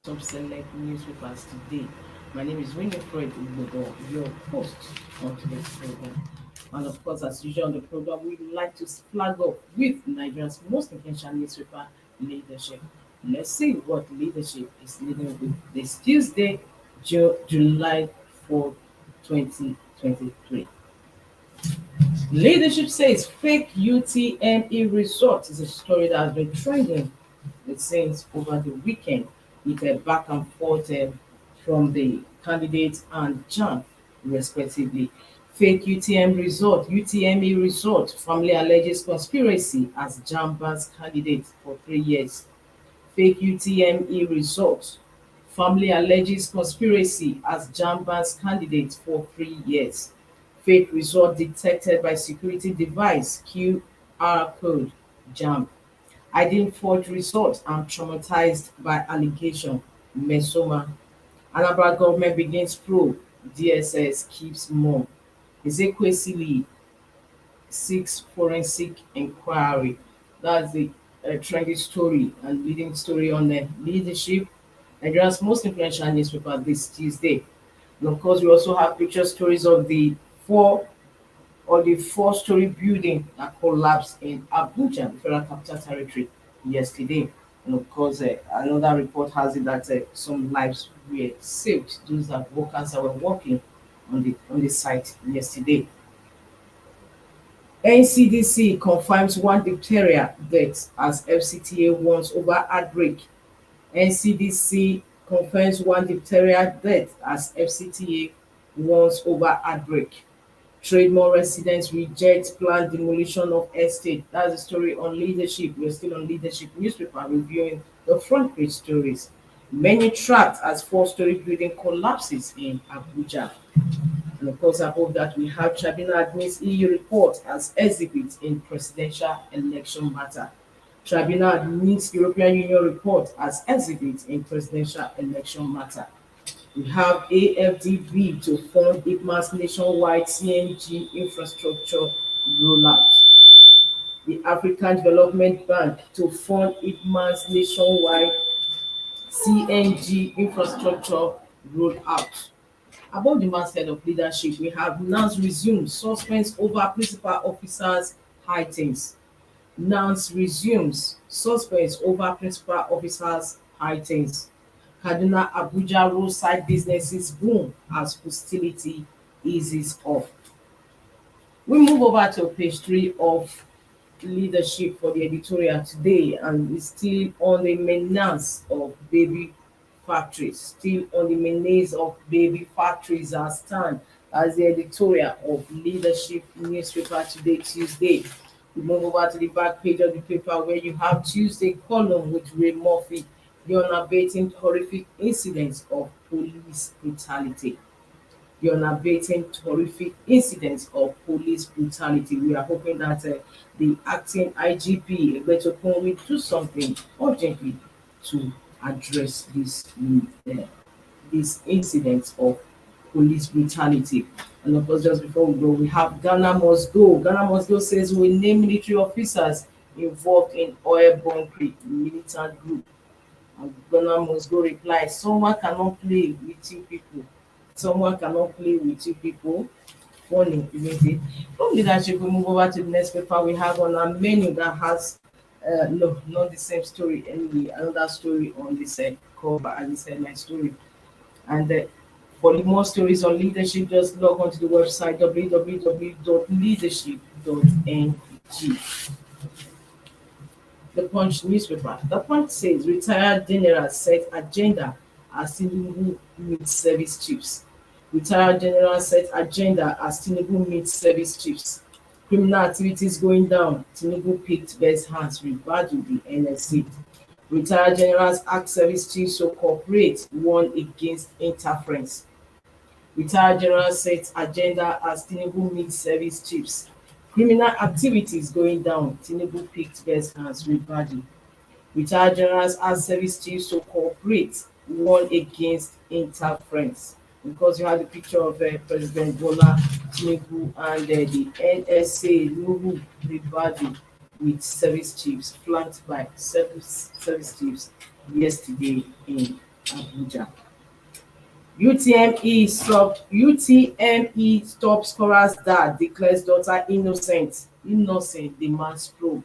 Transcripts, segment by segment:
some select newspapers today. My name is Winifred Ugodo, your host on today's program. And of course, as usual on the program, we like to flag up with Nigeria's most influential newspaper, Leadership. Let's see what leadership is leading with this Tuesday, July 4th, 2023. Leadership says fake UTME result is a story that has been trending since over the weekend with a back and forth from the candidates and Jan, respectively. Fake UTME result, family alleges conspiracy as Jan bans candidate for 3 years. Fake UTME result, family alleges conspiracy as Jan bans candidate for 3 years. Fake result detected by security device QR code jam. I didn't forge results. I'm traumatized by allegation. Mesoma. Anambra government begins probe. DSS keeps mum. Ezekwesili seeks forensic inquiry. That's the trending story and leading story on the leadership. Nigeria's most influential newspaper this Tuesday. And of course, we also have picture stories of the four-story building that collapsed in Abuja, the Federal Capital Territory, yesterday. And of course, another report has it that some lives were saved, those that workers that were working on the site yesterday. NCDC confirms one diphtheria death as FCTA warns over outbreak. NCDC confirms one diphtheria death as FCTA warns over outbreak. Trademore residents reject planned demolition of estate. That's the story on leadership. We're still on leadership newspaper reviewing the front page stories. Many trapped as four-story building collapses in Abuja. And of course, above that, we have Tribunal admits EU report as exhibit in presidential election matter. Tribunal admits European Union report as exhibit in presidential election matter. We have AFDB to fund IPMA's nationwide CNG infrastructure rollout. The African Development Bank to fund IPMA's nationwide CNG infrastructure rollout. Above the masthead of leadership, we have NANS resumes suspense over principal officers heightens. NANS resumes suspense over principal officers heightens. Kaduna Abuja roadside businesses boom as hostility eases off. We move over to page 3 of leadership for the editorial today, and we're still on the menace of baby factories. Still on the menace of baby factories as stand as the editorial of leadership newspaper today, Tuesday. We move over to the back page of the paper where you have Tuesday column with Ray Murphy, the unabating horrific incidents of police brutality. The unabating horrific incidents of police brutality. We are hoping that the acting IGP Egbetokun will do something urgently to address these incidents of police brutality. And of course, just before we go, we have Ghana Must Go. Ghana Must Go says we name military officers involved in oil bunkering militant group. And Ghana Must Go replies, someone cannot play with you people. Someone cannot play with you people. Funny, isn't it? From leadership, we move over to the next paper we have on our menu that has no, not the same story anyway. Another story on this cover, as I said, my story. And for the more stories on leadership, just log on to the website www.leadership.ng. The Punch newspaper. The Punch says retired generals set agenda as Tinubu meets service chiefs. Retired generals set agenda as Tinubu meets service chiefs. Criminal activities going down. Tinubu picked best hands with Badu, the NSC. Retired generals ask service chiefs to cooperate, warn against interference. Retired generals set agenda as Tinubu meets service chiefs. Criminal activities going down. Tinubu picked best hands with Badu. Retired generals ask service chiefs to cooperate, warn against interference. Because you have the picture of President Bola Tinubu and the NSA Nuhu Ribadu with service chiefs, flanked by service chiefs yesterday in Abuja. UTME top scorer's dad declares daughter innocent. Innocent demands probe.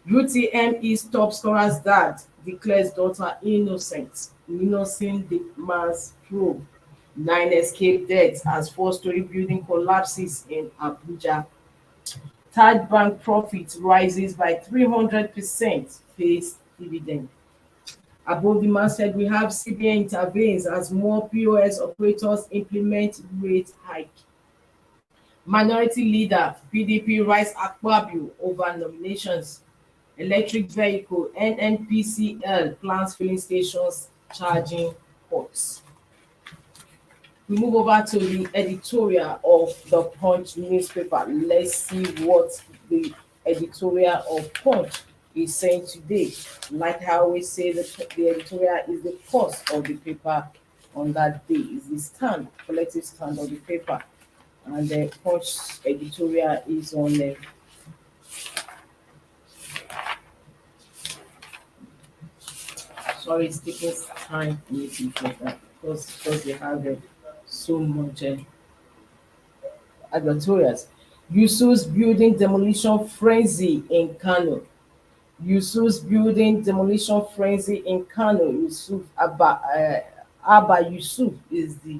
UTME's top scorer's dad declares daughter innocent. Innocent demands probe. Nine escape deaths as four-story building collapses in Abuja. Third bank profit rises by 300%, pays dividend. Above the masthead, we have CBN intervenes as more POS operators implement rate hike. Minority leader PDP writes Akpabio over nominations. Electric vehicle NNPCL plans filling stations charging ports. We move over to the editorial of the Punch newspaper. Let's see what the editorial of Punch is saying today. Like I always say, the editorial is the pulse of the paper on that day, is the stand, collective stand of the paper. And the Punch editorial is on sorry, it's taking time for me to get that because they have so much advertorials. Yusuf's building demolition frenzy in Kano. Yusuf's building demolition frenzy in Kano. Abba Yusuf is the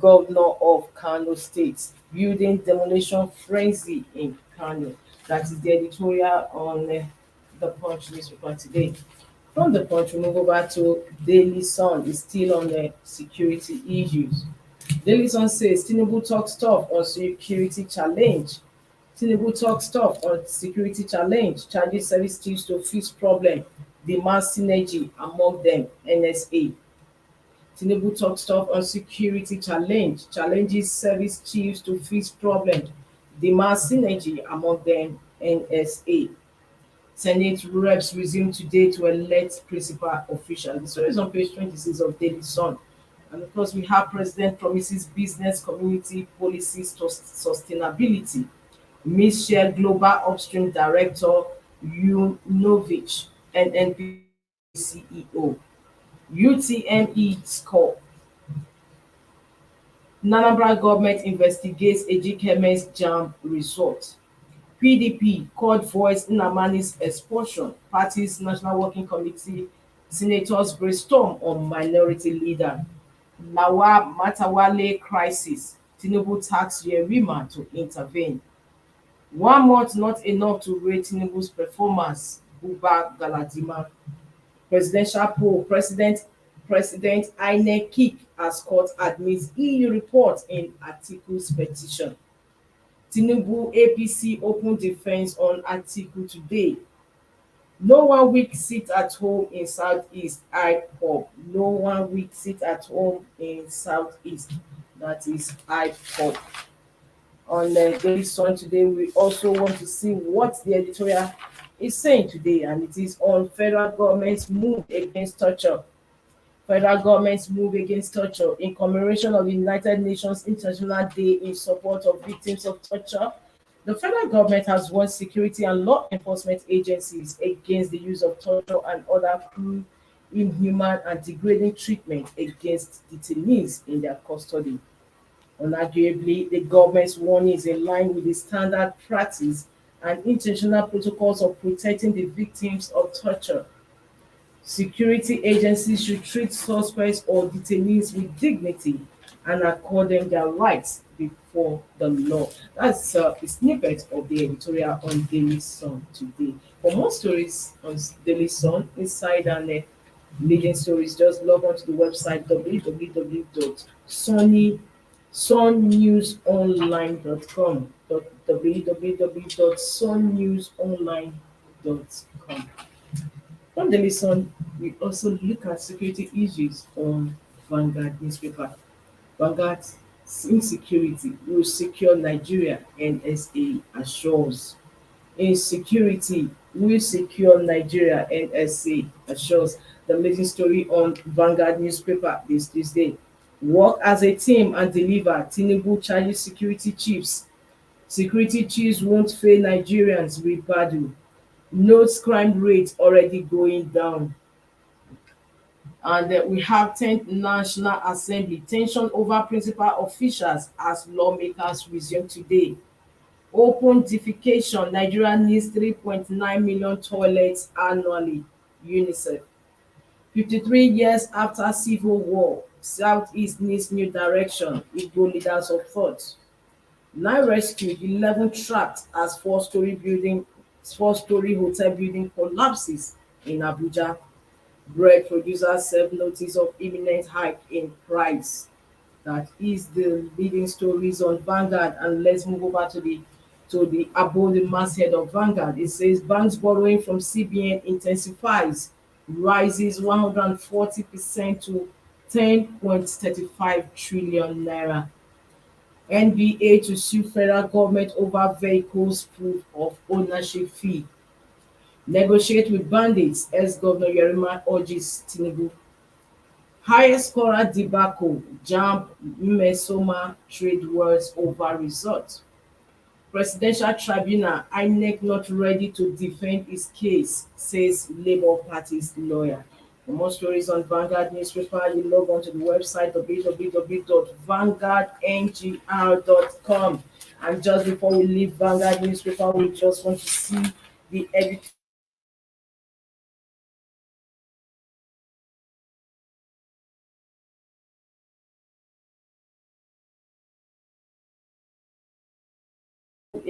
governor of Kano State. Building demolition frenzy in Kano. That is the editorial on the Punch newspaper today. From the Punch, we move over to Daily Sun. It's still on the security issues. Daily Sun says Tinubu talks tough on security challenge. Tinubu talks tough on security challenge, charges service chiefs to fix problem, demands synergy among them, NSA. Tinubu talks tough on security challenge, challenges service chiefs to fix problem, demands synergy among them, NSA. Senate reps resume today to elect principal officials. The story is on page 26 of Daily Sun. And of course, we have President promises business community policies to sustainability. Michelle Global Upstream Director Yunovich, NNP CEO. UTME score. Nanambra government investigates Ejikeme's jam result. PDP called voice Nnamani's expulsion. Party's National Working Committee senators brainstorm on minority leader. Lawa Matawale crisis. Tinubu tax Yerima to intervene. 1 month not enough to rate Tinubu's performance. Buba Galadima. Presidential poll. President INEC kick as court admits EU report in Atiku's petition. Tinubu APC open defense on Atiku today. No 1 week sit at home in Southeast IPOB. No 1 week sit at home in Southeast. That is IPOB. On the Daily Sun today, we also want to see what the editorial is saying today, and it is on federal government's move against torture. Federal government's move against torture in commemoration of the United Nations International Day in support of victims of torture. The federal government has warned security and law enforcement agencies against the use of torture and other cruel, inhuman, and degrading treatment against detainees in their custody. Unarguably, the government's warning is in line with the standard practice and international protocols of protecting the victims of torture. Security agencies should treat suspects or detainees with dignity and accord them their rights before the law. That's a snippet of the editorial on Daily Sun today. For more stories on Daily Sun, inside and leading stories, just log on to the website www.sunnewsonline.com. www.sunnewsonline.com. From Daily Sun, we also look at security issues on Vanguard newspaper. Vanguard's insecurity will secure Nigeria, NSA assures. Insecurity will secure Nigeria, NSA assures. The leading story on Vanguard newspaper this Tuesday. Work as a team and deliver. Tinubu charges security chiefs. Security chiefs won't fail Nigerians with battle. Notes crime rate already going down. And we have 10th National Assembly. Tension over principal officials as lawmakers resume today. Open defecation. Nigeria needs 3.9 million toilets annually. UNICEF. 53 years after civil war, Southeast needs new direction. Igbo leaders of thought. 9 rescued, 11 trapped as four-story hotel building collapses in Abuja. Bread producers serve notice of imminent hike in price. That is the leading stories on Vanguard. And let's move over to the above the masthead of Vanguard. It says banks borrowing from CBN intensifies, rises 140% to 10.35 trillion naira. NBA to sue federal government over vehicles proof of ownership fee. Negotiate with bandits, ex-Governor Yerima urges Tinubu. Highest scorer debacle, JAMB Mmesoma trade wars over result. Presidential tribunal, INEC not ready to defend its case, says Labour Party's lawyer. For more stories on Vanguard newspaper, you log on to the website www.vanguardngr.com. And just before we leave Vanguard newspaper, we just want to see the editor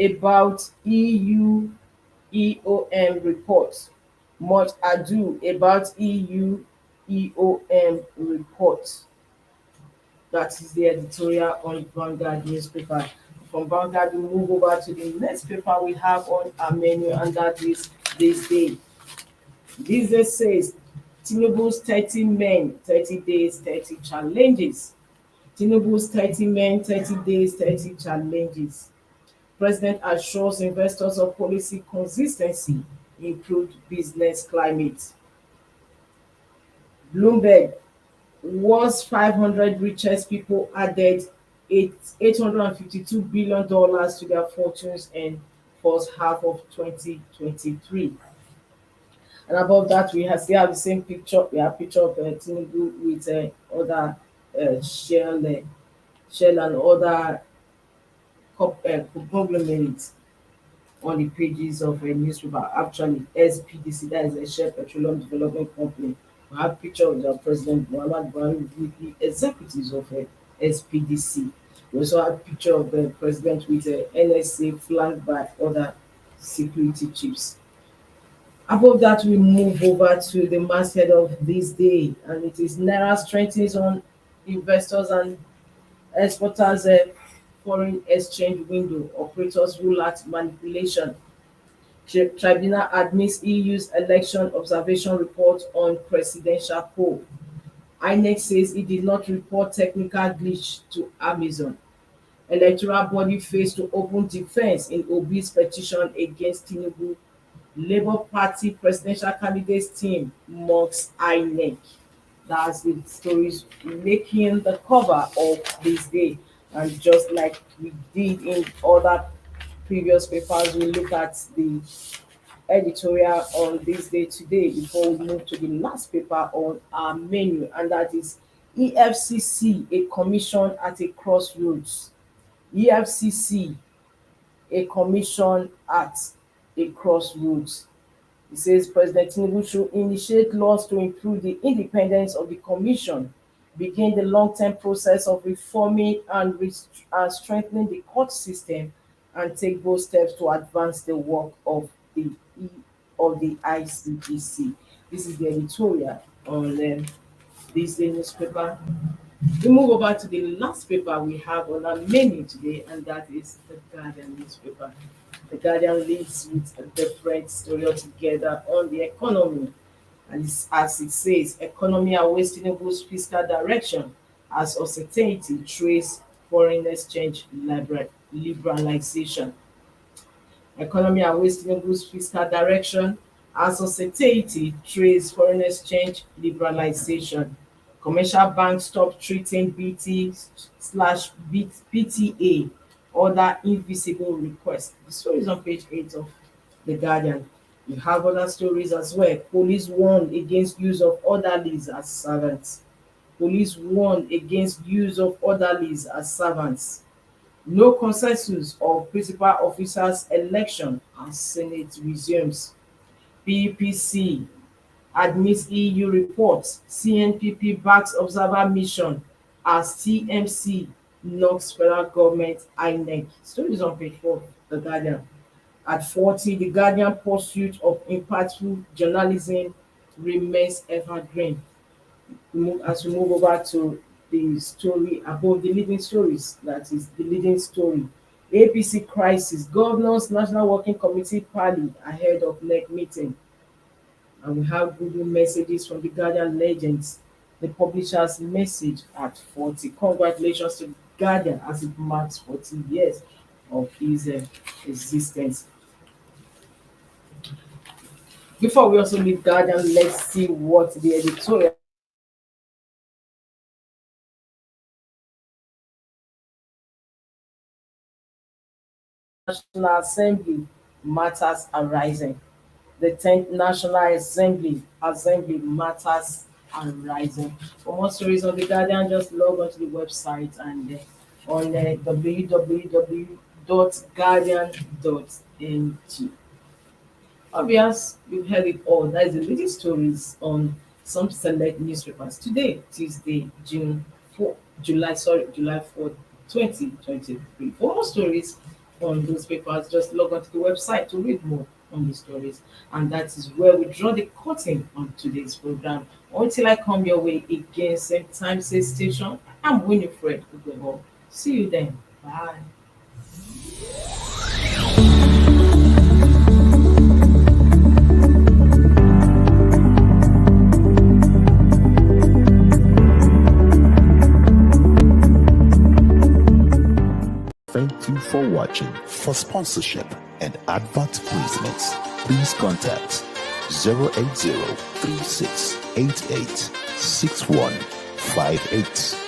about EU EOM report. Much ado about EU EOM report. That is the editorial on Vanguard newspaper. From Vanguard, we move over to the next paper we have on our menu, and that is this day. This day says Tinubu's 30 men, 30 days, 30 challenges. Tinubu's 30 men, 30 days, 30 challenges. President assures investors of policy consistency, improved business climate. Bloomberg, world's 500 richest people added $852 billion to their fortunes in first half of 2023. And above that, we still have the same picture. We have picture of Tinubu with other Shell and other conglomerates on the pages of a newspaper. Actually, SPDC, that is a Shell Petroleum Development Company. We have picture of the President Muhammad Buhari with the executives of SPDC. We also have picture of the president with NSA flanked by other security chiefs. Above that, we move over to the masthead of this day, and it is Naira strengthens on investors and exporters foreign exchange window. Operators rule out manipulation. Tribunal admits EU's election observation report on presidential poll. INEC says it did not report technical glitch to Amazon. Electoral body fails to open defense in Obi's petition against Tinubu. Labour Party presidential candidates team mocks INEC. That's the stories making the cover of this day. And just like we did in other previous papers, we look at the editorial on this day today before we move to the last paper on our menu, and that is EFCC, a commission at a crossroads. EFCC, a commission at a crossroads. It says President Tinubu should initiate laws to improve the independence of the commission, begin the long-term process of reforming and strengthening the court system, and take bold steps to advance the work of the ICPC. This is the editorial on this day newspaper. We move over to the last paper we have on our menu today, and that is the Guardian newspaper. The Guardian leads with a different story altogether on the economy. And as it says, economy awaits Tinubu's fiscal direction as uncertainty trace foreign exchange liberalization. Economy awaits Tinubu's fiscal direction as uncertainty trace foreign exchange liberalization. Commercial banks stop treating BTA, other invisible requests. The story is on page 8 of The Guardian. You have other stories as well. Police warn against use of orderlies as servants. Police warn against use of orderlies as servants. No consensus of principal officers election as Senate resumes. PPC admits EU report. CNPP backs observer mission as TMC knocks federal government INEC. Stories on page 4 of The Guardian. At 40, The Guardian pursuit of impactful journalism remains evergreen. As we move over to the story above the leading stories, that is the leading story. APC crisis, governors National Working Committee parley ahead of next meeting. And we have Google messages from the Guardian legends. The publisher's message at 40. Congratulations to Guardian as it marks 40 years of his existence. Before we also leave Guardian, let's see what the editorial National Assembly matters arising. The 10th National Assembly matters arising. For more stories on the Guardian, just log on to the website and on www.guardian.ng. Obvious, you've heard it all. That is the latest stories on some select newspapers. Today, Tuesday, July 4th, 2023. For more stories on those papers, just log on to the website to read more on the stories. And that is where we draw the curtain on today's program. Until I come your way again, same time, same station, I'm Winifred Ugebo. See you then. Bye. Thank you for watching. For sponsorship and advert placements, please contact 080 3688 6158.